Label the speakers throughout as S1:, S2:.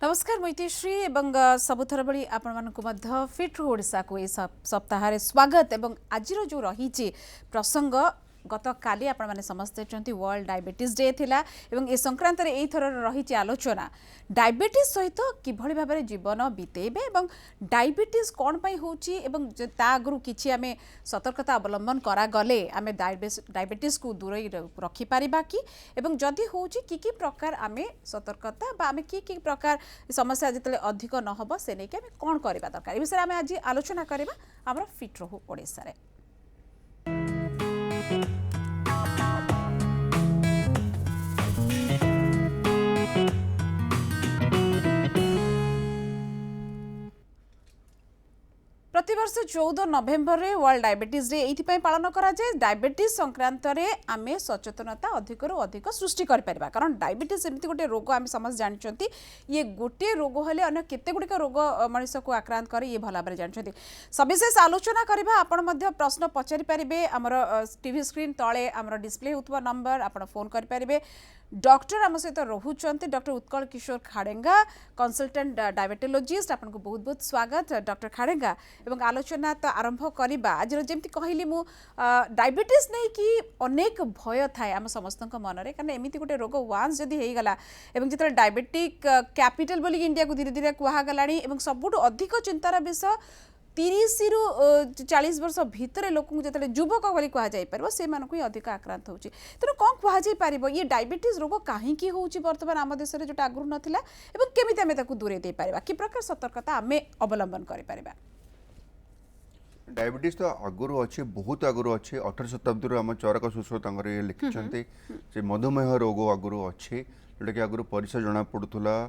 S1: नमस्कार मैत्रीश्री एवं सबुथर भली आपण मानक मध्य फिट ओडिशा को ए सप्ताह स्वागत एवं आज जो रही प्रसंग गत काली आपण माने समस्ते चंती वर्ल्ड डायबिटीज डे थिला एवं ए संक्रांत रे एई थर रही आलोचना डायबिटीज सहित किभଳି भाबरे जीवन बितेबे एवं डायबिटीज कोन पई होची एवं ता आगरु किछि आमे सतर्कता अवलंबन करा गले आमे डायबिटीज को दूर रखि परिबा कि एवं जदि होची कि प्रकार आमे सतर्कता बा आमे कि प्रकार समस्या जतले अधिक न होबो से नै कि आमे कोन करबा दरकार ए विषय आमे आज आलोचना करबा हमर फिट रहू ओडिसा रे। प्रतिवर्ष 14 नवेम्बर रे वर्ल्ड डायबिटीज डे एथि पालन करा जाए डायबिटीज संक्रांत रे आमे सचेतनता अधिक अधिक सृष्टि कर परिबा कारण डायबिटीज एमती गोटे रोग आमे समस्त जानचंती ये गोटे रोग हेले अन्य केते गुडिक रोग मनुष्य को आक्रांत करे ये भला भाबरे जानचंती सविशेष आलोचना करबा आपण मध्य प्रश्न पचारि परिबे हमर टीवी स्क्रीन तळे हमर डिस्प्ले होतबा नंबर आपण फोन कर परिबे डॉक्टर आम सहित रोचंती डॉक्टर उत्कल किशोर खाड़ेंगा कंसल्टेंट डायबिटोलॉजिस्ट आपन को बहुत बहुत स्वागत डॉक्टर खाड़ेंगा एवं आलोचना तो आरंभ करबा आज जमती कहली मु डायबिटीज नहीं कि अनेक भय थाए आम समस्त मन में कारण एमती गोटे रोग वान्स जदि हो गला एवं जिते डायबिटिक कैपिटल बोली इंडिया को धीरे धीरे कहगलानी एवं सबुठ अधिक चिंतार विषय 30 रु 40 वर्ष भितर लोक जो युवक बोली कह से ही अधिक आक्रांत होची तेणु कौन कह ये डायबिटीज रोग कहीं होची बर्तमान आम देश में जो आगु नाला एवं केमी आम दूरे दे पारिबा कि प्रकार सतर्कता आम अवलंबन कर
S2: डायबिटीज तो आगुरी अच्छे बहुत आगुरी अच्छे 18 शताब्दी आम चरक सुश्रुत ये लिखिं मधुमेह रोग आगुरी अच्छे जोटा कि आगुरी परिचय जना पड़ूला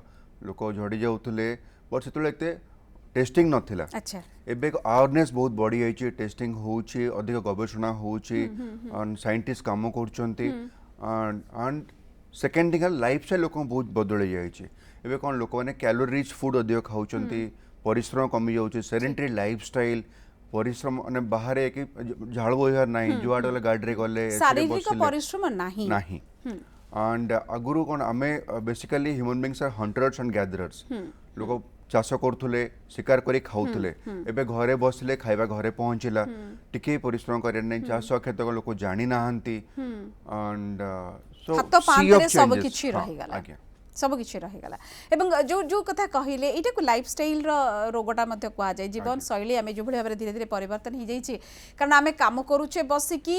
S2: लोक झड़ी जाते बट से टेस्टिंग नथिला
S1: अच्छा
S2: एबे अवेयरनेस बहुत बढ़ी जाइए टेस्टिंग होची अधिक गवेषणा होची साइंटिस्ट काम करचंती एंड सेकेंड थिंग लाइफस्टाइल लोक बहुत बदल जाइए एबे कौन लोक मैंने कैलोरी रिच फूड अधिक खाऊचंती परिश्रम कमी जाउची सेडेंटरी लाइफस्टाइल परिश्रम माने बाहर कि झाड़ बोहार नहीं जुआडे गाड़ी गले
S1: शारीरिक परिश्रम नहीं
S2: एंड आगुरु कौन आमे basically human beings are hunters and gatherers लोक चाष करुले शिकार करी खाऊले एबे घरे बसले खाइबा घरे पहुँचला टिके परिश्रम करे नहीं चाष खेत लोक जानी नाहंती एंड
S1: सब किछि रहिगला सब किछि रहिगला एवं जो जो कथा कहिले एटा को लाइफस्टाइल रो रोगटा मध्य कहा जाय जीवन शैली आमे जो भली भाबरे धीरे धीरे परिवर्तन हो जाइछि कारण आमे काम करूचे बसिकी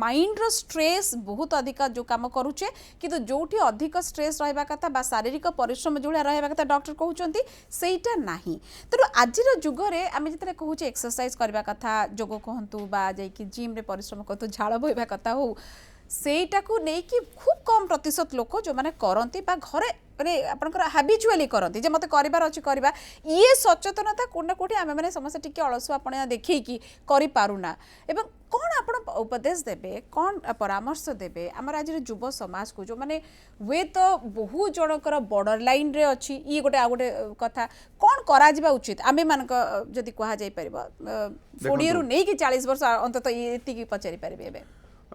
S1: माइंड रो स्ट्रेस बहुत अधिक जो काम करूचे किंतु जोठी अधिक स्ट्रेस रहबा कथा बा शारीरिक परिश्रम जोड़ा रहबा कथा डॉक्टर कहउचंती सेटा नाही तेणु आजिर जुगरे आमे जतरे कहूचे एक्सरसाइज करबा कथा जोग कहंतु बा जाय कि जिम रे परिश्रम करतु झाड़ बोइबा कथा हो सेटा को नेकी खूब कम प्रतिशत लोक जो माने करंती बा घरे अरे आपनकर हैबिचुअली करंती जे मते करिबार अछि करबा ये सचेतनता कोना कोठी आमे माने समस्या टिके अलसुआ आपण देखै कि करि पारुना एवं कोन आपण उपदेश देबे कोन परामर्श देबे हमर आज युवा समाज को जो माने वे तो बहु जनकर बॉर्डर लाइन रे अछि ई गोटे आ गोटे कथा कोन करा जिबा उचित आमे मानक जदि कहा जाय परबा 40 रु नै कि 40 वर्ष अंतत एति की पचारि परबे एबे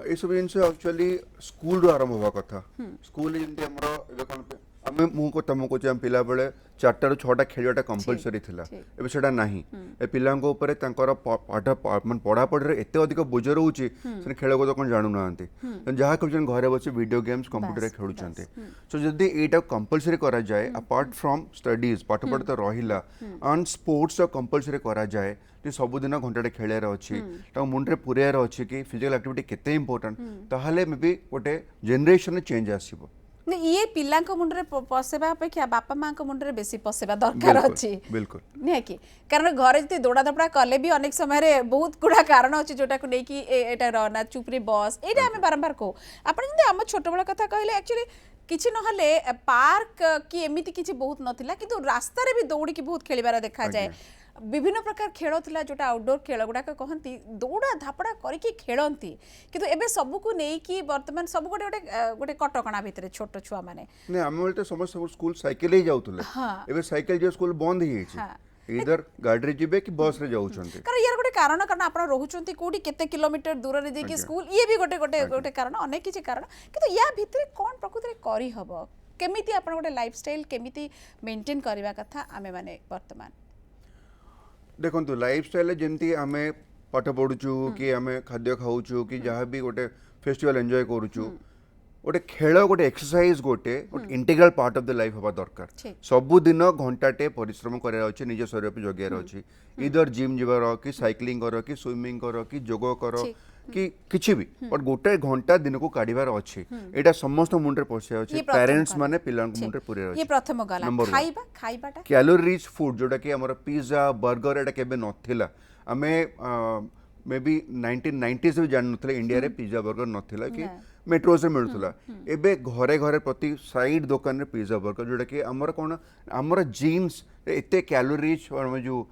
S2: ये सब जिन एक्चुअली स्कूल रो आरंभ होगा कथा स्कूल जंती हमरो आमे मु को तुमको जे पिला बेले 4टा रु 6टा खेलटा कंपलसरी थिला एबे सेटा नाही ए पिलांको ऊपर तांकर पाठ मन पढ़ा पढ़े एते अधिक बोझ रहउची से खेल को तो कोन जानु नांती जहा कहन घरे बसी वीडियो गेम्स कंप्यूटर रे खेलुचंती सो जदी एटा कंपलसरी करा जाए अपार्ट फ्रॉम स्टडीज पाठ पढ़ तो रहिला एंड स्पोर्ट्स कंपलसरी करा जाए कि सबुदिन घंटाटे खेलार अच्छी मुंडे पुरार अच्छी कि फिजिकल एक्टिविटी केते इंपोर्टेंट ताहले मे बी गोटे जेनरेशन चेंज आसीबो
S1: ये पिला मुंडे पसेबा अपेक्षा बापा माँ मुंडे बेसी पसेबा दरकार अच्छी
S2: बिल्कुल
S1: नहीं कि कारण घरे जब दौड़ा दपड़ा कले भी अनेक समय बहुत गुड़ा कारण अच्छी जोटा को लेकिन एटा रहना चुपरी बस ये आम बारंबार कहू आप आम छोट बड़ा कथा कहले एक्चुअली किछि नहले पार्क कि एमिति किछि बहुत नथिला किंतु रास्ता रे भी दौड़ी की बहुत खेलिबार देखा जाए विभिन्न प्रकार खेल थिला जोटा आउटडोर खेल गुडा कहती दौड़ा धापड़ा करके खेलती किंतु एबे सबु को नै कि वर्तमान सब गोटे गोटे गोटे कटकणा भितर छोट छुआ माने
S2: नै हम बोलते समस्त स्कूल साइकिल ही जाउतले एबे साइकिल जे स्कूल बंद ही छै इधर गाड़ी जीबे कि बस रे जाउछंती
S1: कारण यार गोटे कारण आपण रहुचंती कोडी केते किलोमीटर दूर रे जे स्कूल ये भी गोटे गोटे गोटे कारण अनेक किछि कारण किंतु या भितर कोन प्रकृति रे करी हबो केमिति आपण गोटे लाइफस्टाइल केमिति मेंटेन करबा कथा आमे माने वर्तमान
S2: देखो लाइफस्टाइल जमती आम पाठ पढ़ुचु कि आम खाद्य खाऊचु कि जहाँ भी गोटे फेस्टिवल एंजॉय करूचु गोटे खेल गोटे एक्सरसाइज गोटे integral part of the life हवा दरकार
S1: ठीक।
S2: सबुदिन घंटाटे परिश्रम करार अच्छे निज शरीर पे जगियार अच्छी इधर जिम जीवार कि साइक्लिंग कर कि स्विमिंग कर कि जोग कर कि किछि भी बट गोटे घंटा दिन को काढ़िबार अच्छी एटा समस्त मुंडे पसिया अच्छी पेरेंट्स माने पिलान मुंडे पूरे
S1: ये
S2: अच्छी
S1: प्रथम गला
S2: Number one.
S1: खाइबा खाइबाटा
S2: कैलोरी रिच फूड जोटा कि हमर पिज्जा बर्गर एटा केबे नथिला आमे मे बी 1990s भी जान नथिले इंडिया रे पिज्जा बर्गर नथिला कि मेट्रो से मिलुथला एबे घरे घरे प्रति साइड दुकान रे पिज्जा बर्गर जोटा कि हमर कोन हमर जीन्स एते कैलोरी रिच और जो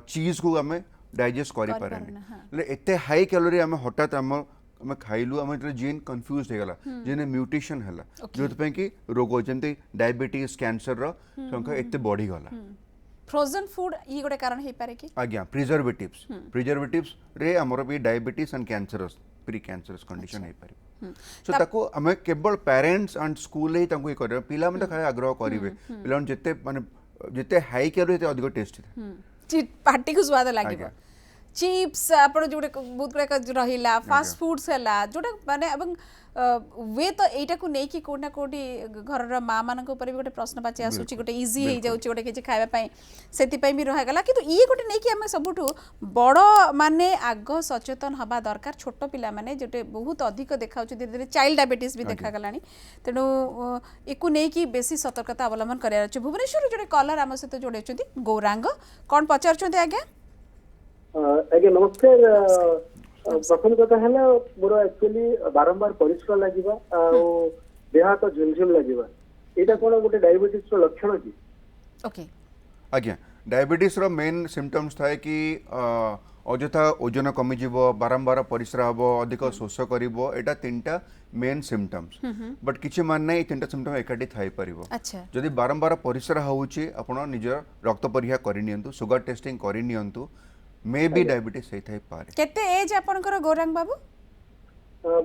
S2: चीज को हमें डाइजेस्ट करि पारेनी एते हाई कैलोरी हमें हठात हम खाइलु हम जीन कन्फ्यूज हो गला जेने म्यूटेशन हला जोथ पे कि रोग जंती डायबिटीज कैंसर रो संख्या एते बढ़ी गला
S1: फ्रोजन फूड ये गोटे कारण हे पारे कि
S2: आज्ञा प्रिजर्वेटिव्स रे हमर भी diabetes and cancerous pre cancerous condition हे पारे सो ताको हमें केवल पेरेंट्स एंड स्कूल ही ताको करे पिला में खाए आग्रह करिवे पिला जते माने जते हाई कैलोरी ते अधिक टेस्टी
S1: पार्टी को स्वाद लागिबो चिप्स आपण जोटे बहुत गुडा रहिला फास्ट फूड्स हला जोटा माने एवं वे तो एटा को नै कि कोना कोटी घर र मां मानक ऊपर भी गोटे प्रश्न पाचे आसुची गोटे इजी हे जाउची गोटे किछि खाइबा पई सेति पई भी रह गला किंतु ई गोटे नै कि हम सबुठु बड़ माने आग सचेतन हबा दरकार छोट पिला माने जोटे बहुत अधिक देखाउची धीरे धीरे चाइल्ड डायबिटीज भी देखा गलानी तेनु एकु नै कि बेसी सतर्कता अवलंबन करिया अछि भुवनेश्वर जोटे कलर हम सहित जोडेछंती गौरांग कोन पचारछंती आज्ञा
S3: आज्ञा नमस्कार प्रथम कथा है मोर एक्चुअली बारंबार परिश्रम लगे देह हाथ झुमझुम लगे यहाँ कौन गोटे डायबिटीज लक्षण कि
S2: ओके आज्ञा डायबिटीज रो मेन सिम्पटम्स थाए कि अजथा ओजन कमी जीवो बारंबार परिश्रा हबो अधिक शोष करिवो एटा तीनटा मेन सिम्पटम्स बट किछि मान नै तीनटा सिम्पटम एकाठी थाई परिवो
S1: अच्छा
S2: जदि बारंबार परिश्रा होउची आपण निज रक्त परीक्षा करि नियंतु सुगर टेस्टिंग करि नियंतु मे बी डायबिटीज सही थाई पारे
S1: केते एज आपनकर गौरांग बाबू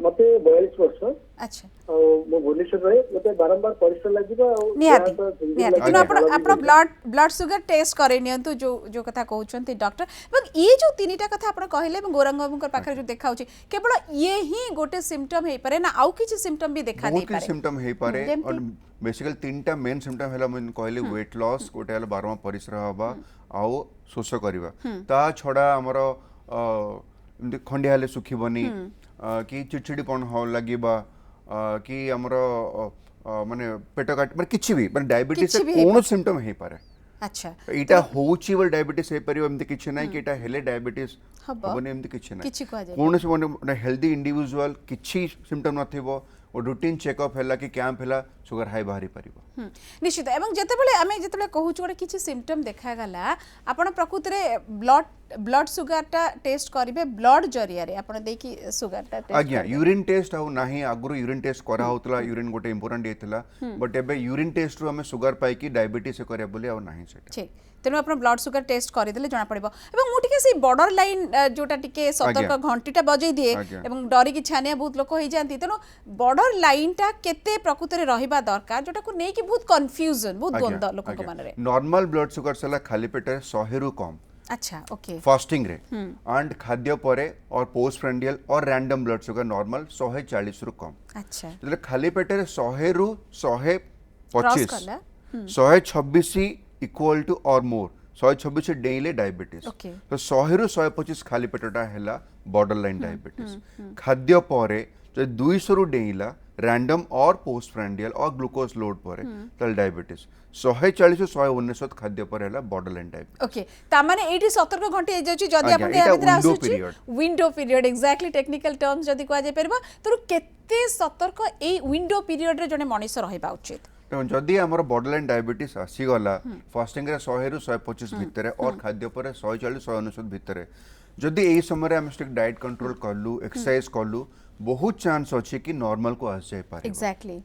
S3: मते 42 वर्ष
S1: अच्छा
S3: मो भुवनेश्वर रहे मते बारंबार परिश्रम लागिबा
S1: निहाती निहाती आपण ब्लड शुगर टेस्ट करे नियंतु जो जो कथा कहउचंती डॉक्टर एवं ये जो तीनटा कथा आपण कहले एवं गौरांग बाबूकर पाखरे जो देखाउची केवल ये ही गोटे सिम्पटम हे पारे ना आउ किछि सिम्पटम भी देखा दे पारे
S2: बहुत सिम्पटम हे पारे और बेसिकली तीनटा मेन सिम्पटम हला मन कहले वेट लॉस गोटे हला बारंबार परिश्रा हबा आउ शोष करबा ता छडा हमर खंडिया हेले सुखिबनी कि चिड़चिड़ीपन हो लगिबा कि हमर माने पेट काट माने किछि भी माने डायबिटीज कोन सिम्पटम हे पारे
S1: अच्छा
S2: इटा होउची बोल डायबिटीज हे परियो एमति किछि नै कि इटा हेले डायबिटीज हबने एमति किछि नै
S1: किछि को जाय
S2: कोन से माने हेल्दी इंडिविजुअल किछि सिम्पटम नथिबो और रूटीन चेकअप हैला कि कैंप हैला सुगर हाई बाहरी परिबो
S1: निश्चित एवं जेतेबेले आमे जेतेबेले कहूछु गोटे किछि सिम्पटम देखा गला आपण प्रकृति रे ब्लड शुगर टा टेस्ट करिवे ब्लड जरिया रे आपण देखि शुगर टा टेस्ट
S2: आज्ञा यूरिन टेस्ट हो नाही आगुरु यूरिन टेस्ट करा होतला यूरिन गोटे इंपोर्टेंट हेतला बट एबे यूरिन टेस्ट रो हमें शुगर पाई कि डायबिटीज करे बोली आ नाही सेटा
S1: ठीक तेनु आपण ब्लड शुगर टेस्ट करि देले जणा पड़िबो एवं मु टिके से बॉर्डर लाइन जोटा टिके सतर्क घंटीटा बजै दिए एवं डरी कि छानिया बहुत लोक होई जानती तेनु बॉर्डर लाइन टा केते प्रकृति रे रहिबा दरकार जोटा को नै कि बहुत कंफ्यूजन बहुत द्वंद्व लोक को मन रे
S2: नॉर्मल ब्लड शुगर सला खाली पेट 100 रु कम
S1: अच्छा ओके
S2: फास्टिंग रे एंड खाद्य परे और पोस्ट प्रेंडियल और रैंडम ब्लड शुगर नॉर्मल 140 रु कम
S1: अच्छा
S2: जले खाली पेट 100 रु 125
S1: कला
S2: 126 इक्वल टू और मोर 126 डेले डायबिटीज
S1: ओके
S2: तो 100 रु 125 खाली पेटटा हैला बॉर्डर लाइन डायबिटीज खाद्य परे जो 200 रु डेला रैंडम और पोस्ट प्रेंडियल और ग्लूकोज लोड परे तल डायबिटीज 140 119 खाद्य पर हैला बॉर्डर लाइन डायबिटीज
S1: ओके ता माने एठी सतर्क घंटे ए जाउची जदी आपण या भितर आसुची window period exactly technical terms जदी को जाय परबा तो केते सतर्क ए विंडो पीरियड रे जने मनीष रहबा उचित
S2: जदि आमर बॉर्डर लाइन डायबिटीज आसीगला फास्टिंग रे 100 रु 125 भितर और खाद्य पर 140 119 भितर जदि एही समय हम स्ट्रिक्ट डाइट कंट्रोल करलु एक्सरसाइज करलु बहुत चांस अछि कि नॉर्मल को आस जाय पारे
S1: एग्जैक्टली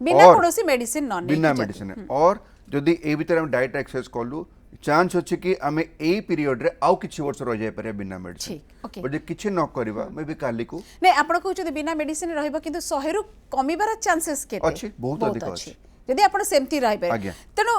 S1: बिना कोनोसी मेडिसिन न नै
S2: बिना मेडिसिन और जदि ए भितर हम डाइट एक्सरसाइज करलु चांस अछि कि हमें ए पीरियड रे आउ किछि वर्ष रह जाय पारे बिना मेडिसिन
S1: ठीक ओके
S2: बट किछि न करबा मे भी काली को
S1: नै आपण कहउछ बिना मेडिसिन रहबा किंतु 100 रु कमीबार चांसेस केते
S2: अछि बहुत अधिक अछि
S1: जदि आपण सेमती रहि पारे
S2: आज्ञा।
S1: तेणु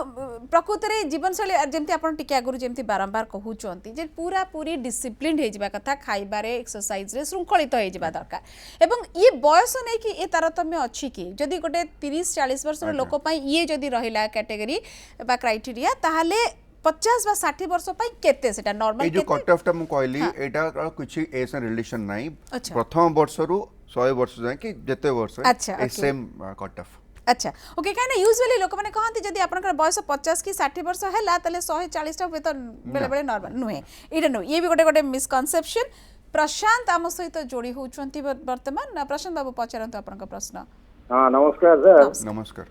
S1: प्रकृत रे जीवन शैली जेमती आपण टिके आगुरु जेमती बारंबार कहउचंती जे पूरा पूरी डिसिप्लिन हे जिबा कथा खाइबारे एक्सरसाइज रे श्रृंखलित हे जिबा दरकार एवं ये बयस नै कि ए तारतम्य अछि कि जदि गोटे 30-40 वर्ष लोक पई ये जदि रहिला कैटेगरी बा क्राइटेरिया ताहाले 50 बा 60 वर्ष पई केते सेटा नॉर्मल
S2: जो कट ऑफ टा मु कहली एटा कुछ एस रिलेशन नाही प्रथम वर्ष रु 100 वर्ष जाय कि जते वर्ष ए सेम कट ऑफ
S1: अच्छा ओके कहना यूजुअली लोक माने कहंती जदि आपनकर बयस 50 की 60 वर्ष हैला तले 140 टा वेतन बेले बेले नॉर्मल नुहे इटा नु ये भी गोटे गोटे मिसकनसेप्शन प्रशांत आम सहित जोड़ी होउचंती वर्तमान प्रशांत बाबू पचारंतु आपनका प्रश्न
S3: हाँ नमस्कार सर
S2: नमस्कार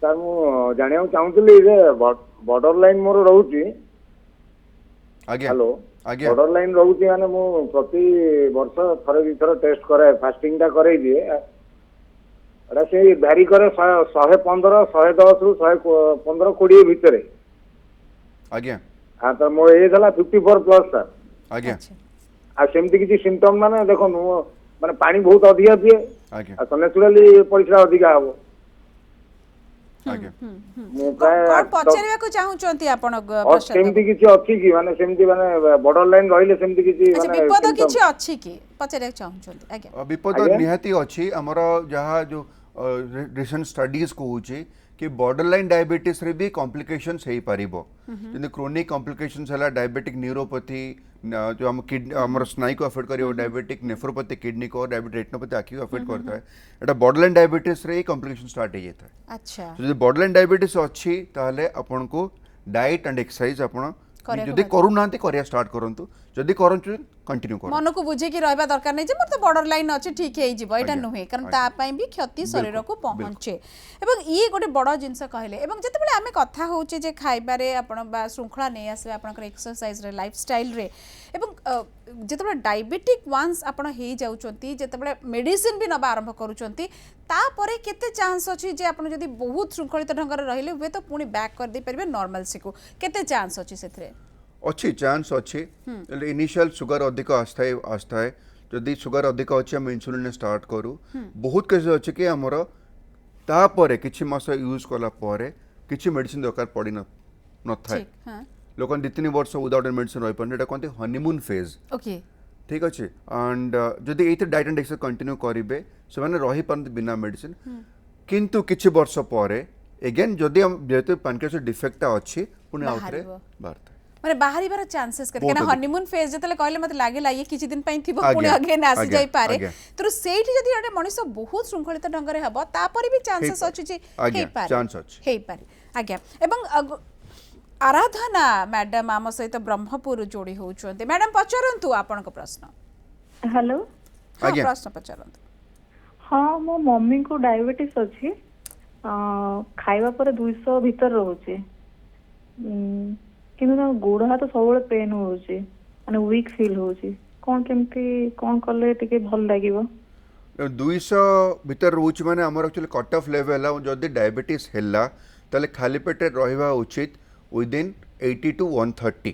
S3: सर मु जानिया चाहूतली जे बॉर्डर लाइन मोर रहउची
S2: आज्ञा
S3: हेलो
S2: आज्ञा
S3: बॉर्डर लाइन रहउची माने मु प्रति वर्ष थरे दि थर टेस्ट करे फास्टिंग टा करे दिए एटा से भ्यारी करे 115 110 रु 115 20 भितरे
S2: आज्ञा
S3: हां तो मो एज हला 54 प्लस सर
S2: आज्ञा
S3: आ सेमती किछि सिम्पटम माने देखो माने पानी बहुत अधिक पिए
S2: आज्ञा
S3: तो नेचुरली परिश्रा अधिक हबो
S2: आज्ञा
S3: मु प्राय
S1: कोन पचारिया को चाहउचंती आपण प्रशांत
S3: सेमती किछि अछि कि माने सेमती माने बॉर्डर लाइन रहिले सेमती किछि
S1: अच्छा
S3: माने
S1: विपद किछि अछि कि पचारिया चाहउचंती आज्ञा
S2: विपद निहाती अछि हमर जहाँ जो रिसेंट स्टडीज कहूची कि बॉर्डर लाइन डायबिटीज रे भी कॉम्प्लिकेशंस हे पारिबो जने क्रोनिक कॉम्प्लिकेशंस हला डायबिटिक न्यूरोपैथी जो हम किडनी हमर स्नायु को अफेक्ट करियो डायबिटिक नेफ्रोपैथी किडनी को डायबिटिक रेटिनोपैथी आखि को अफेक्ट करता है एटा बॉर्डर लाइन डायबिटीज रे कॉम्प्लिकेशन स्टार्ट हे जाता है
S1: अच्छा
S2: जो बॉर्डर लाइन डायबिटीज अछि ताहले आपन को डाइट एंड एक्सरसाइज आपन जदि करू नांती करिया स्टार्ट करंतु जदि करंतु कंटिन्यू कर
S1: मन को बुझे कि रहबा दरकार नै जे मोर तो बॉर्डर लाइन अछि ठीक हे जिवो एटा नुहे कारण ता पई भी क्षति शरीर को पहुंचे एवं ये गोटे बड़ जिंस कहले एवं जते बेले आमे कथा होचे जे खाइबारे आपण बा श्रृंखला नै आसे आपण एक्सरसाइज रे लाइफस्टाइल रे एवं जते बेले डायबिटिक वंस आपण हे जाउचंती जते बेले मेडिसिन भी नबा आरंभ करूचंती ता परे केते चांस अछि जे आपण जदी बहुत श्रृंखलित ढंग रे रहिले हुए तो पुनी बैक कर दे परबे नॉर्मल सिको केते चांस अछि सेथरे
S2: अच्छी चांस अच्छी इनिशियल शुगर अधिक आस्था है जदि शुगर अधिक अच्छे हम इंसुलिन स्टार्ट करूँ बहुत केस अच्छे कि आमर तापर किछि मास यूज कला परे किछि मेडिसिन दरकार पड़ी न थाए लोक 2-3 वर्ष विदाउट मेडिसिन रही पारे कहते हनीमून फेज
S1: ओके ठीक
S2: अच्छे एंड जदि ये डाइट एंड एक्सरसाइज कंटिन्यू करेंगे से रही पारती बिना मेडिसिन किंतु किछि वर्ष पर एगेन जदि हम जेहेतु पैनक्रियास डिफेक्ट अच्छी पुणी आउथरे बाहर
S1: माने बाहरी बार चांसेस करके ना हनीमून फेज जतले कहले मते लागेला ये किछि दिन पई थिबो पुणी अगेन आसी जाई पारे तो सेठी जदि एटे मनुष्य बहुत श्रृंखलित ढंग रे हबो तापरि भी चांसेस अछि जे हे पारे
S2: चांस अछि हे
S1: पारे आज्ञा एवं आराधना मैडम आम सहित ब्रह्मपुर जोड़ी होउछन्ते मैडम पचारंतु आपन को प्रश्न
S4: हेलो
S1: हां प्रश्न पचारंतु
S4: हाँ मो मम्मी को डायबिटीज अछि खाइबा पर 200 भीतर रहउचे किंतु गोड़ हाथ सब पेन होउचे माने वीक फील होउचे कोन केमती कोन करले टिके भल लागिवो
S2: 200 भीतर रोच माने हमर एक्चुअली कट ऑफ लेवल है जदि डायबिटीज हैला तले खाली पेटे रहिबा उचित विदिन 80 to 130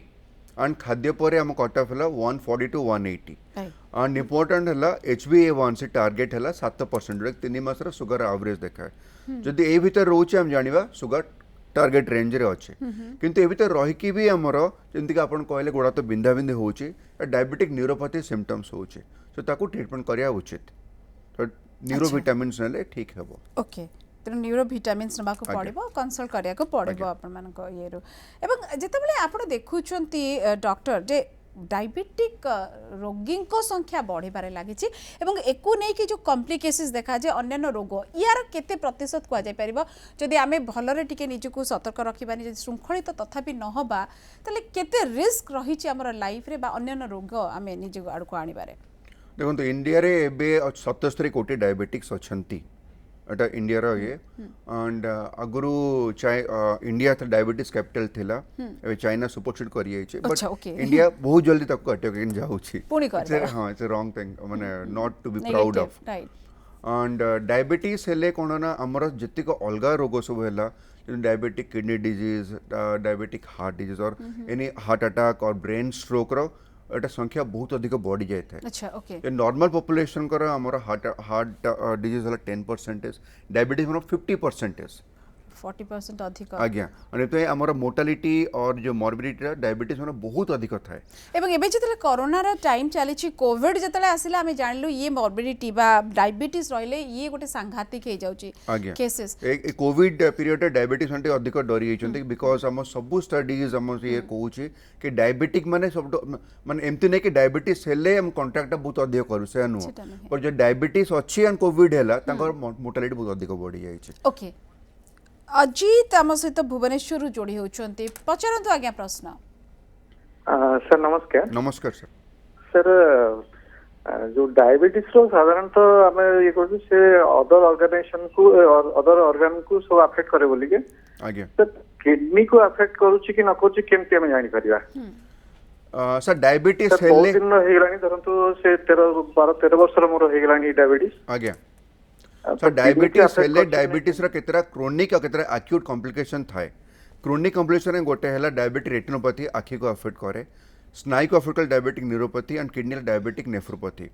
S2: एंड खाद्य परे हम कट ऑफ हैला 140 to 180 एंड इंपोर्टेंट हैला HbA1c टारगेट हैला 7% 3 मास रो शुगर एवरेज देखाय जदि ए भीतर रोच हम जानिबा शुगर टारगेट रेंज रे अच्छे किंतु ए भीतर रही भी आमर जमती कि आपन कहले गोड़ा तो बिंधा बिंधि होची डायबिटिक न्यूरोपैथी सिम्पटम्स होची सो ताकू ट्रीटमेंट करिया उचित तो न्यूरो विटामिन्स नेले ठीक हेबो
S1: ओके तो न्यूरो विटामिन्स नबा को पड़िबो कंसल्ट करिया को पड़िबो आपन मान को ये रो एवं जते बेले आपण देखुचंती डॉक्टर जे डायबिटिक रोगी को संख्या बढ़ी बारे लागिछि एवं एकु नै कि जो कॉम्प्लिकेशंस देखा जे अन्य रोग यार केते प्रतिशत को जाय परिबो जदि आमे भलरे टिके निजको सतर्क रखिबानी जदि श्रृंखलित तथापि न होबा तले केते रिस्क रही छि हमर लाइफ रे बा अन्य रोग आमे निजको आड़ को आनिबारे
S2: देखो इंडिया रे एबे 77 कोटी डायबिटिक्स अछंती एटा इंडिया रो ये एंड अगरु इंडिया था डायबिटीज कैपिटल थिला ए चाइना सुपरसीड करिए छै बट इंडिया बहुत जल्दी तक कटे के जाउ छी
S1: पुनी कर
S2: हां इट्स अ रॉन्ग थिंग माने not to be proud of and diabetes हेले कोन ना हमर जति को अलगा रोग सब हैला diabetic kidney disease diabetic heart disease और एनी हार्ट अटैक और ब्रेन स्ट्रोक रो एटा संख्या बहुत अधिक बढ़ी जाए था
S1: अच्छा ओके
S2: ये नॉर्मल पॉपुलेशन कर हमर हार्ट डिजीज हला 10% डायबिटीज हमर 50%
S1: 40% अधिक
S2: आज्ञा तो आमर मोर्टालिटी और जो मॉर्बिडिटी डायबिटीज में बहुत अधिक थाए
S1: एवं एबे जतले कोरोना रा टाइम चली कोविड जतले आसिला आमे जानलु ये मॉर्बिडिटी बा डायबिटीज रहले ये गोटे सांघातिक हे जाउची
S2: आज्ञा
S1: केसेस
S2: ए कोविड पीरियड डायबिटीज में अधिक डरी जाइछन्ती बिकॉज हम सब स्टडीज हम ये कहूची कि डायबिटिक माने सब माने एमती नहीं कि डायबिटीज हेले हम कांटेक्ट बहुत अधिक करू से नु
S1: सेटा नहीं।
S2: पर जो डायबिटीज अच्छी एंड कोविड हैला तांकर मोर्टालिटी बहुत अधिक बढ़ी जाइछ
S1: ओके अजीत आम सहित भुवनेश्वर जोड़ी होचंती पचारंतु आज्ञा प्रश्न
S5: सर नमस्कार
S2: नमस्कार सर
S5: सर जो डायबिटीज रो साधारणतः आमे ये कहू से अदर ऑर्गेनाइजेशन को अदर ऑर्गन को सब अफेक्ट करे बोली के
S2: आज्ञा
S5: सर किडनी को अफेक्ट करूची कि न करूची केमती हम जानि परिबा
S2: सर डायबिटीज
S5: सर बहुत
S2: हेले
S5: दिन हे गलानी धरंतु से 13 वर्ष मोर हे गलानी डायबिटीज
S2: आज्ञा सर डायबिटीज हेले डायबिटीज रा केतरा क्रोनिक और केतरा एक्यूट कॉम्प्लिकेशन थाए क्रोनिक कॉम्प्लिकेशन गोटे हैला डायबिटिक रेटिनोपैथी आखि को अफेक्ट करे स्नायु को अफेक्ट करे diabetic neuropathy and kidney diabetic nephropathy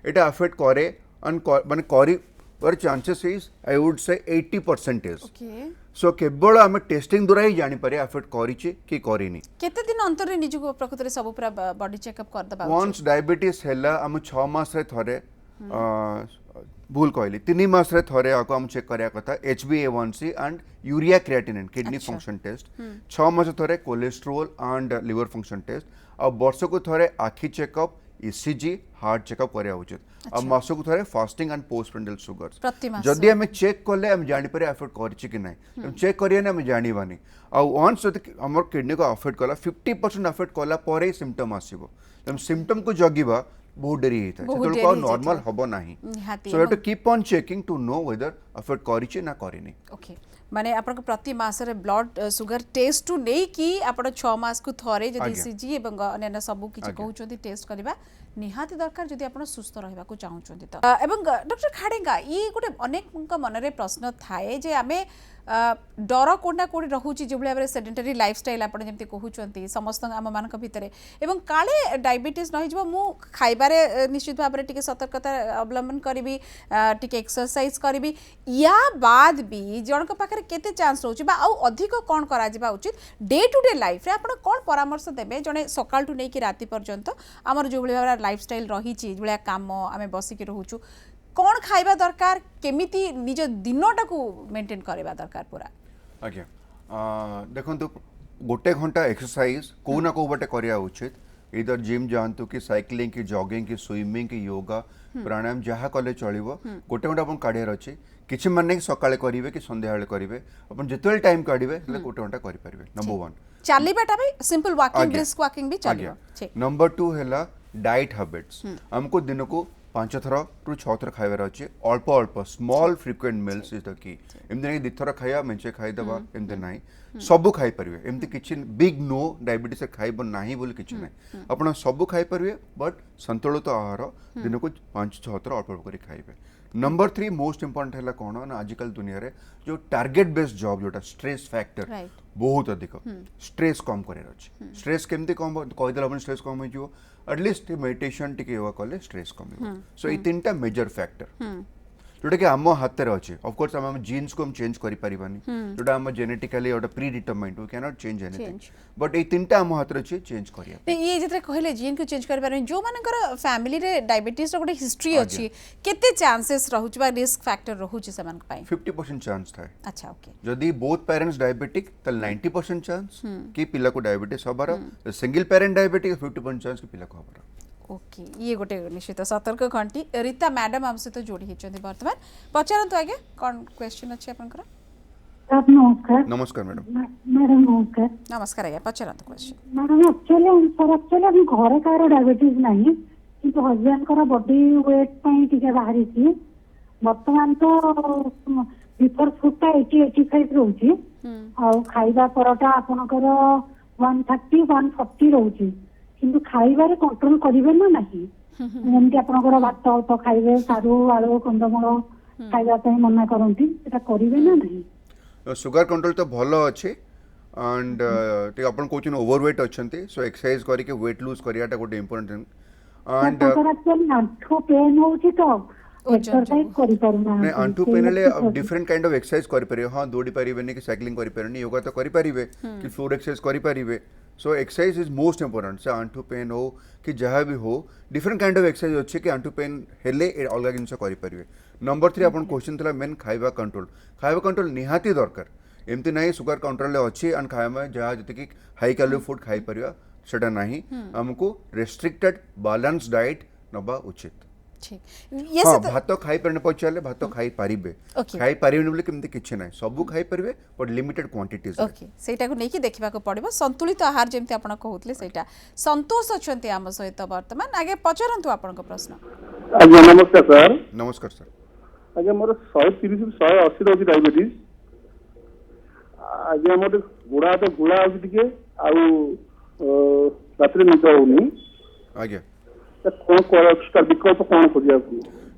S2: Etah affect करे माने करी पर chances is I would say 80%
S1: okay
S2: so केवल आम टेस्टिंग द्वारा ही जानी पारे अफेक्ट करिछि कि करिनी
S1: केते दिन अंतर रे निजको प्रकृति रे सब पूरा बॉडी चेकअप कर दबा
S2: वंस डायबिटीज हैला हम 6 मास रे थरे भूल कहली 3 मास रे थरे आको हम चेक करिया कथा HbA1c and urea creatinine kidney function test 6 मास थरे cholesterol and liver function test और वर्ष को थरे आखि चेकअप ECG हार्ट चेकअप करिया उचित और मास को थरे फास्टिंग एंड पोस्टप्रेंडल शुगर
S1: प्रति मास
S2: जदि हम चेक कले हम जानि पारे अफेक्ट करछि कि नहीं चेक करिया ना हम जानिबानी और वंस हमर किडनी को अफेक्ट कला 50% अफेक्ट कला परे सिम्पटम आसीबो हम सिम्पटम को जगिबा बहुत डेरी होता है
S1: बहुत
S2: सेतल
S1: डेरी
S2: को
S1: होई
S2: नॉर्मल
S1: जाइए।
S2: हबो नाही
S1: निहाती
S2: so have to keep on checking to know whether affect करिछि ना करिनी
S1: ओके माने आपन प्रति मास रे ब्लड शुगर टेस्ट टू नै कि आपन 6 मास को थरे जदि
S2: आज्ञा।
S1: सीजी एवं अन्य सब किछि
S2: आज्ञा।
S1: कहउचोंती टेस्ट करबा निहाती दरकार जदि आपन सुस्थ रहबा को चाहउचोंती त एवं डॉक्टर खाड़ेगा ई गोटे अनेक मन रे प्रश्न थाए जे आमे डर कोना कोडी रहउची जे भाबरे सेडेंटरी लाइफस्टाइल आपन जेमति कहउचोंती समस्त आम मानक भितरे एवं काले डायबिटीज नहि जबो मु खाइबारे निश्चित भाबरे टिके सतर्कता अवलंबन करबी टिके एक्सरसाइज करबी या बाद भी जनक पाखरे केते चांस रहउची बा आ अधिक कोन करा जिबा उचित डे टू डे लाइफ रे आपन कोन परामर्श देबे जने सकाल टू नै कि राति पर्यंत हमर जो भाबरे लाइफस्टाइल रहिची जे भाया काम आमे बसी के रहउचू कौन खाइबा दरकार केमिति निज दिनटा को मेंटेन करबा दरकार पूरा
S2: आज्ञा देखो तो गोटे घंटा एक्सरसाइज को ना को बटे करिया उचित इधर जिम जानतु कि साइक्लिंग की जॉगिंग की स्विमिंग की योगा प्राणायाम जहाँ कले चलिबो गोटे घंटा अपन काढियार अछि किछि माने सकाळे करिवे कि संध्या बेले करिवे अपन जेतवेल टाइम काढिवे ले गोटे घंटा करि परिवे नंबर 1
S1: चलीबाटा भाई सिंपल वॉकिंग
S2: आज्ञा।
S1: ब्रिस्क वॉकिंग भी चलियो ठीक
S2: नंबर 2 हैला डाइट हैबिट्स हमको दिन को 5 थर टू 6 थर खाइबार अछि अल्प अल्प small frequent meals is the key एमते नहीं दिथर खाया मेंचे खाइ दबा एमते नाही सब खाइ परिवे एमते किछि बिग नो डायबिटीज से खाइबो नाही बोल किछि नाही आपण सब खाइ परिवे बट संतुलित आहार दिन को 5-6 थर अल्प अल्प करी खाइबे नंबर 3 मोस्ट इंपोर्टेंट हैला कोन ना आजकल दुनिया रे जो टारगेट बेस्ड जॉब जोटा स्ट्रेस फैक्टर
S1: Right.
S2: बहुत अधिक स्ट्रेस कम करे अछि स्ट्रेस केमते कम कहि देला अपन स्ट्रेस कम होई जो एटलीस्ट मेडिटेशन टिके योगा कले स्ट्रेस कम सो ई तीनटा मेजर फैक्टर जोटा कि आम हाथ में अच्छे ऑफकोर्स आम जीन्स को हम चेंज करि परिबानी जोटा आम जेनेटिकली ओटा predetermined we can not change anything but ए तीनटा आम हाथ अच्छे चेंज करिया
S1: ते ये जतरे कहले जीन को चेंज कर पारे जो मानकर फैमिली रे डायबिटीज रो गोटे हिस्ट्री अछि केते चांसेस रहउची बा रिस्क फैक्टर रहउची समान पई
S2: 50% चांस था
S1: अच्छा ओके
S2: जदि बोथ पेरेंट्स डायबिटिक तल 90% चांस कि पिला को डायबिटीज हबार सिंगल पेरेंट डायबिटिक 50% चांस कि पिला को हबार
S1: ओके ये गोटे निश्चित सतर्क घंटी रीता मैडम हम सहित जोड़ी होचंती वर्तमान पचारंतु आगे कोन क्वेश्चन अछि आपनकर
S4: साहब नमस्कार
S2: नमस्कार मैडम
S4: मैडम नमस्कार
S1: नमस्कार आज्ञा पचारंतु क्वेश्चन
S4: मैडम एक्चुअली हम घरे कार डायबिटीज नहीं किंतु हस्बैंड कर बॉडी वेट पई टिके बाहरी छी वर्तमान तो बिफोर फूड टा 80-85 रहउची आ खाइबा परटा आपनकर 130 140 रहउची किंतु खाइबारे कंट्रोल करिवे ना नाही जेमति आपनकर भात तो खाइबे सारू आलू कंदमूल खाइबा पई मना करंती सेटा करिवे ना नाही
S2: सुगर कंट्रोल तो भलो अच्छे एंड टे अपन कोचिन ओवरवेट अछंती सो एक्सरसाइज करके वेट लूज करियाटा गोटे इंपोर्टेंट थिंग एंड
S4: ତାଙ୍କର actually ଆଣ୍ଠୁ ପେନ୍ ହଉଛି ତ ଏକ୍ସରସାଇଜ
S2: ने
S4: କରିପାରୁନାହାନ୍ତି
S2: आंटू पेन ले डिफरेंट काइंड ऑफ एक्सरसाइज करि परिबे हां दौड़ी परिबे कि साइक्लिंग करि परिबे योगा तो करि परिबे कि फ्लोर एक्सरसाइज करि परिबे so exercise is most important से आंटू पेन हो कि जहाँ भी हो डिफरेंट काइंड ऑफ एक्सरसाइज अच्छे कि आंटू पेन हेले अलग जिन करि परिबे नंबर 3 अपन क्वेश्चन थला मेन खाइबा कंट्रोल निहाती दरकार एमती नहीं सुगर कंट्रोल ले अच्छी एंड खाइबा में जहाँ जते कि हाई कैलोरी फूड खाई परिबा सेटा नहीं हमको रेस्ट्रिक्टेड बैलेंस डाइट नबा उचित
S1: ठीक ये
S2: हाँ
S1: से तो
S2: भात खाई पारे पचारे भात खाई पारिबे
S1: Okay.
S2: खाई पारिबे बोले केमती किछि नै सब खाई परिबे बट लिमिटेड क्वांटिटीज
S1: ओके सेटा को नेकी देखिबा को पड़िबो संतुलित आहार जेमति आपण कहउतले सेटा संतोष अछंती आम सहित वर्तमान आगे पचरंतु आपण को प्रश्न
S5: ଆଜ୍ଞା ନମସ୍କାର ସାର୍
S2: नमस्कार सर
S5: ଆଜ୍ଞା ମୋର 130 ରୁ 180 ରହୁଛି ଡାଇବେଟିସ୍ ଆଜ୍ଞା ମୋର ଗୋଡ ହାତ ଘୋଳା ହଉଛି ଟିକେ ଆଉ ରାତିରେ ନିଦ ହଉନି
S2: आज्ञा
S5: କଣ ବିକଳ୍ପ କଣ କରିବାକୁ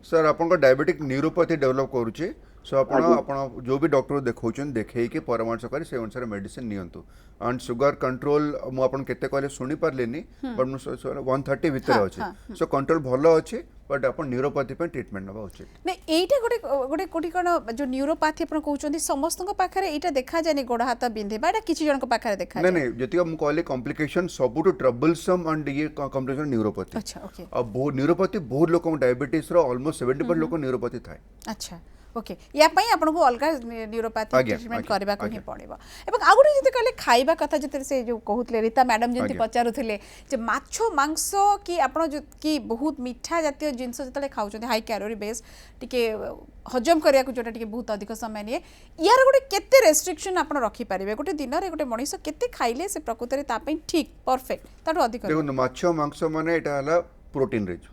S2: सर आपन डायबिटिक न्यूरोपैथी डेवलप करूचे सो आपण जो भी डॉक्टर देखौछन देखै के परामर्श करी से अनुसार मेडिसिन नियंतु एंड शुगर कंट्रोल मु आपन केते कहले सुनी परलेनी बट 130 भीतर अछि सो कंट्रोल भलो अछि बट आपन न्यूरोपैथी पे ट्रीटमेंट नबा उचित
S1: ने एइटा गोटे गोटे कोटी कोन जो न्यूरोपैथी आपण कहउचंती समस्त को पाखरे एइटा देखा जानी गोड़ हाथ बिंधे बाटा किछि जन को पाखरे देखा
S2: नहीं नहीं जति हम कहले कॉम्प्लिकेशन सबुटु ट्रबलसम एंड ये कॉम्प्लिकेशन न्यूरोपैथी
S1: अच्छा ओके
S2: अब बहुत न्यूरोपैथी बहुत लोक डायबिटीज रो ऑलमोस्ट 70% लोक न्यूरोपैथी थाए
S1: अच्छा ओके या पई आपण को अलगा न्यूरोपैथी
S2: आज्ञा,
S1: ट्रीटमेंट
S2: आज्ञा,
S1: करबा को ही
S2: आज्ञा।
S1: पड़िबो एवं आगुडी जति कहले खाइबा कथा जति से जो कहउतले रीता मैडम जति
S2: आज्ञा।
S1: पचारुथिले जे माछो मांस कि आपण जो कि बहुत मीठा जातीय जिंस जतले खाउछथि हाई कैलोरी बेस टिके हजम करिया को जोटा टिके बहुत अधिक समय निए यार गोटे केते रेस्ट्रिक्शन आपण रखि परिबे गोटे दिन रे गोटे मनीष केते खाइले से प्रकृति ता पई ठीक परफेक्ट ताटो अधिक
S2: देखो माछ मांस माने एटा हला protein rich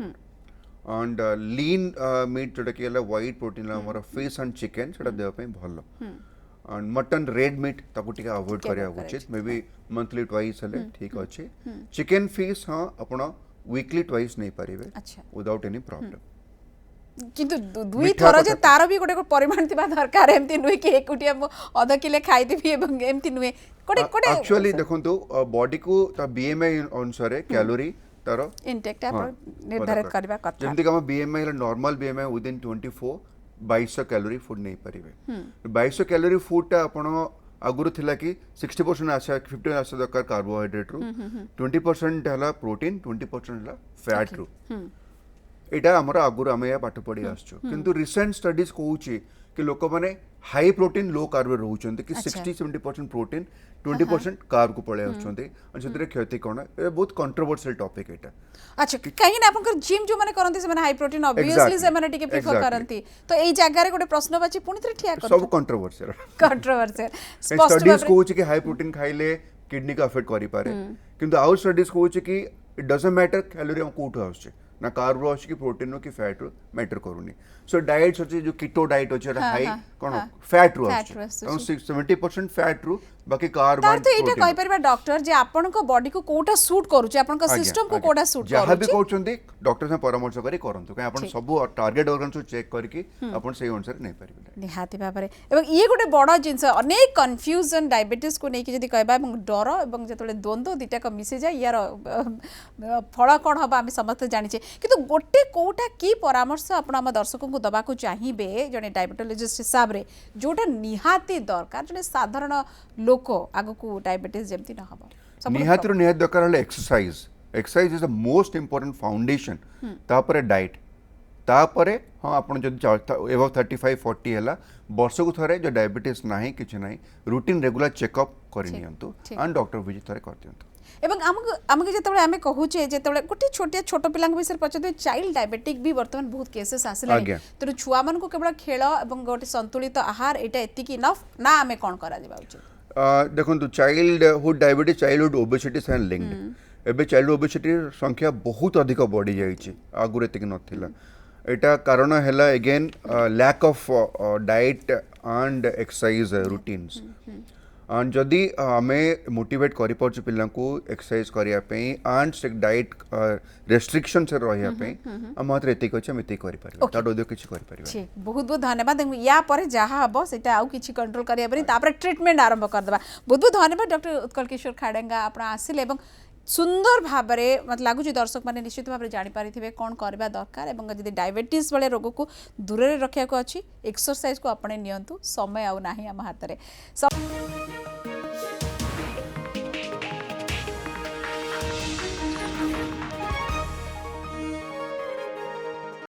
S2: and lean meat जोटा कि हला व्हाइट प्रोटीन हमर फिश एंड चिकन सेटा देह पे भलो एंड मटन रेड मीट ताको टिके अवॉइड करिया उचित मे बी मंथली ट्वाइस हले ठीक अछि चिकन फिश हां आपण वीकली ट्वाइस नहीं परिबे
S1: अच्छा
S2: विदाउट एनी प्रॉब्लम
S1: किंतु दुई
S2: मिठा
S1: थर जे
S2: कथा
S1: तार भी गोटे परिमाण थिबा दरकार एमती नुहे कि एकुटिया आधा किले खाई देबी एवं एमती नुहे कोटे कोटे
S2: एक्चुअली देखंतु बॉडी को ता बीएमआई अनुसार कैलोरी तारो
S1: इंटेक्ट
S2: हाँ,
S1: निर्धारित करबा कथा
S2: जेमति कि हम BMI normal BMI within 24 2200 calorie food नहीं परिबे 2200 कैलोरी फूड ता आपण आगुरु थिला कि 60% आशा 50% आशा दरकार कार्बोहाइड्रेट रु 20% हला प्रोटीन 20% हला फैट रु एटा हमर आगुरु हम या पाठ पढी आछो किंतु रिसेंट स्टडीज कहूची कि लोक माने हाई प्रोटीन लो कार्ब रहउचंती कि 60-70% प्रोटीन 20% कार्ब को पळे आछंती और सेतरे क्षति कोन ए बहुत कंट्रोवर्शियल टॉपिक एटा
S1: अच्छा कहीं ना आपनकर जिम जो माने करंती से माने हाई प्रोटीन ऑब्वियसली से माने टिके प्रेफर करंती तो एई जगह रे गोटे प्रश्न बाची पुनी थरे ठिया कर
S2: सब कंट्रोवर्शियल
S1: कंट्रोवर्शियल स्पष्ट
S2: स्टडीज
S1: भाबरे
S2: कहूची कि हाई प्रोटीन खाइले किडनी को अफेक्ट करि पारे किंतु आउट स्टडीज कहूची कि इट डजंट मैटर कैलोरी हम कोठो आछे ना कार्ब रो कि प्रोटीन रो कि फैट रो मैटर करूनी सो डाइट्स अछि जो कीटो डाइट अछि हाई कोन फैट रो अछि 70% फैट रो बाकी कार्ब
S1: तार तो एटा कहि परबा डॉक्टर जे आपन को बॉडी को कोटा सूट करूची आपन को सिस्टम को कोटा सूट
S2: जहां भी
S1: करूची
S2: कहउचंती डॉक्टर से परामर्श करी करंतु कहीं अपन सब टारगेट ऑर्गन को चेक करके अपन सही अनुसार नहीं परिबे
S1: निहाती भाबरे एवं ये गोटे बड़ जिंस अनेक कंफ्यूजन डायबिटीज को नेकी जदी कहबा एवं डर एवं जतले द्वंद्व दिटा को मिसे जाय यार फल कोन हबा हम समस्त जानि छे किंतु गोटे कोटा की परामर्श अपन हम दर्शकों को दबा को चाहिबे जने डायबिटोलॉजिस्ट हिसाब रे जोटा निहाती दरकार जने साधारण लोक आगो को डायबिटीज जेमति न हबो
S2: निहाती निहाती दरकार हले exercise is the most important foundation तापरे डाइट तापरे हाँ आपण जदि एबव 35-40 हैला वर्ष को थरे जो डायबिटीज नाही किछ नाही रूटीन रेगुलर चेकअप करि नियंतु एंड डॉक्टर विजिट थरे कर दियंतु
S1: एवं आमके जेतबे आमे कहूचे जेतबे गोटे छोट पिलांग विषय पचते चाइल्ड डायबिटिक भी वर्तमान बहुत केसेस आसला तो छुआ मन को केवल खेल एवं गोटे संतुलित आहार एटा एतिकी इनफ ना आमे कोन करा दिबा उचित
S2: देखो चाइल्डहुड डायबिटीज चाइल्डहुड ओबेसिटी से लिंक्ड एबे चाइल्ड ओबेसिटी संख्या बहुत अधिक बढ़ी जाइए आगुरी एतिक नथिला एटा कारण हैला again lack of diet and exercise routines and जदि आमे मोटिवेट करि परछु पिल्ला को एक्सरसाइज करिया पे एंड स्ट्रिक्ट डाइट रेस्ट्रिक्शन से रहिया पे हम मात्र एति कहछ हम एति करि परबे ता डोदियो किछि करि परबे
S1: ठीक बहुत बहुत धन्यवाद देखो या पर जहाँ हम से आउ किसी कंट्रोल करें ट्रिटमेंट आरंभ करदे बहुत बहुत धन्यवाद डॉक्टर उत्कल किशोर खाड़ेंगा आप आसिले एवं सुंदर भाव में मत लगुच दर्शक मैंने निश्चित भाव में जानीपारे कौन करवा दरकार और जब डायबिटीज वाले रोग को दूर रखा अच्छी एक्सरसाइज को आपणे नियंतु समय आउ ना आम हाथ में